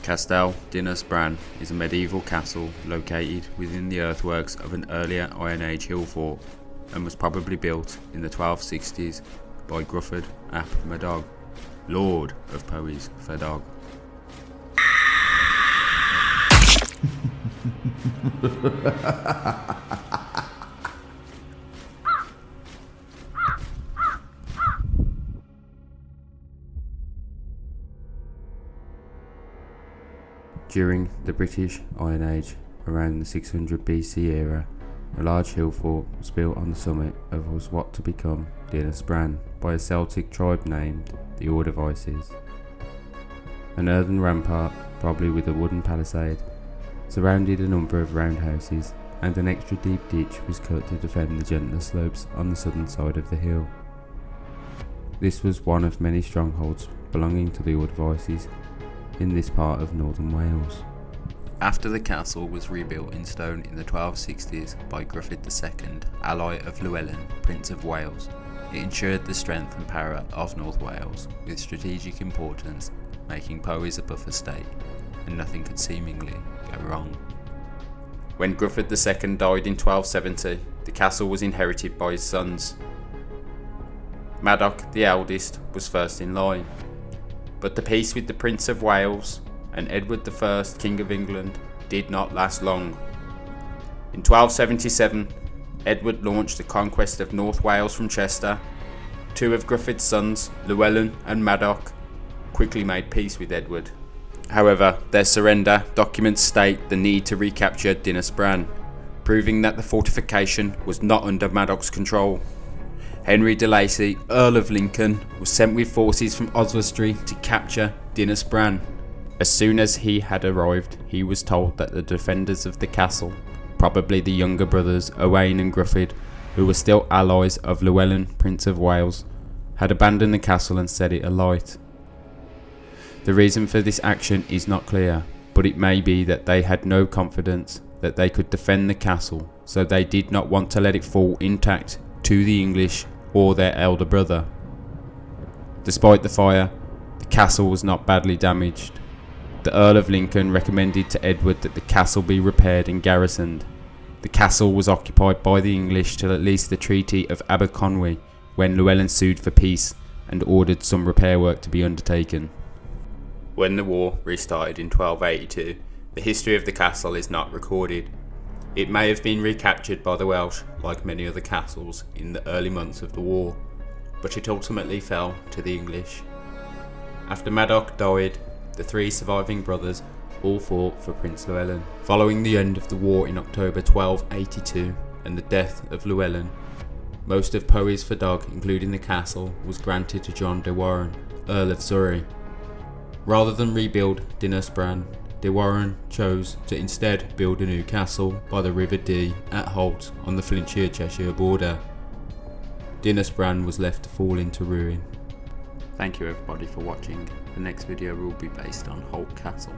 Castell Dinas Brân is a medieval castle located within the earthworks of an earlier Iron Age hill fort and was probably built in the 1260s by Gruffydd ap Madog, Lord of Powys Fedog. During the British Iron Age, around the 600 BC era, a large hill fort was built on the summit of what was to become Dinas Brân by a Celtic tribe named the Overlooking. An earthen rampart, probably with a wooden palisade, surrounded a number of roundhouses, and an extra deep ditch was cut to defend the gentler slopes on the southern side of the hill. This was one of many strongholds belonging to the Overlooking in this part of northern Wales. After the castle was rebuilt in stone in the 1260s by Gruffydd II, ally of Llangollen, Prince of Wales, it ensured the strength and power of North Wales, with strategic importance, making Powys a buffer state, and nothing could seemingly go wrong. When Gruffydd II died in 1270, the castle was inherited by his sons. Madog, the eldest, was first in line, but the peace with the Prince of Wales and Edward I, King of England, did not last long. In 1277, Edward launched the conquest of North Wales from Chester. Two of Gruffydd's sons, Llangollen and Madog, quickly made peace with Edward. However, their surrender documents state the need to recapture Dinas Brân, proving that the fortification was not under Madog's control. Henry de Lacy, Earl of Lincoln, was sent with forces from Oswestry to capture Dinas Brân. As soon as he had arrived, he was told that the defenders of the castle, probably the younger brothers Owain and Gruffydd, who were still allies of Llangollen, Prince of Wales, had abandoned the castle and set it alight. The reason for this action is not clear, but it may be that they had no confidence that they could defend the castle, so they did not want to let it fall intact to the English or their elder brother. Despite the fire, the castle was not badly damaged. The Earl of Lincoln recommended to Edward that the castle be repaired and garrisoned. The castle was occupied by the English till at least the Treaty of Aberconwy, when Llangollen sued for peace and ordered some repair work to be undertaken. When the war restarted in 1282, the history of the castle is not recorded. It may have been recaptured by the Welsh, like many other castles, in the early months of the war, but it ultimately fell to the English. After Madog died, the three surviving brothers all fought for Prince Llangollen. Following the end of the war in October 1282 and the death of Llangollen, most of Powys Fedog, including the castle, was granted to John de Warenne, Earl of Surrey. Rather than rebuild Dinas Brân, de Warenne chose to instead build a new castle by the River Dee at Holt on the Flintshire-Cheshire border. Dinas Brân was left to fall into ruin. Thank you everybody for watching. The next video will be based on Holt Castle.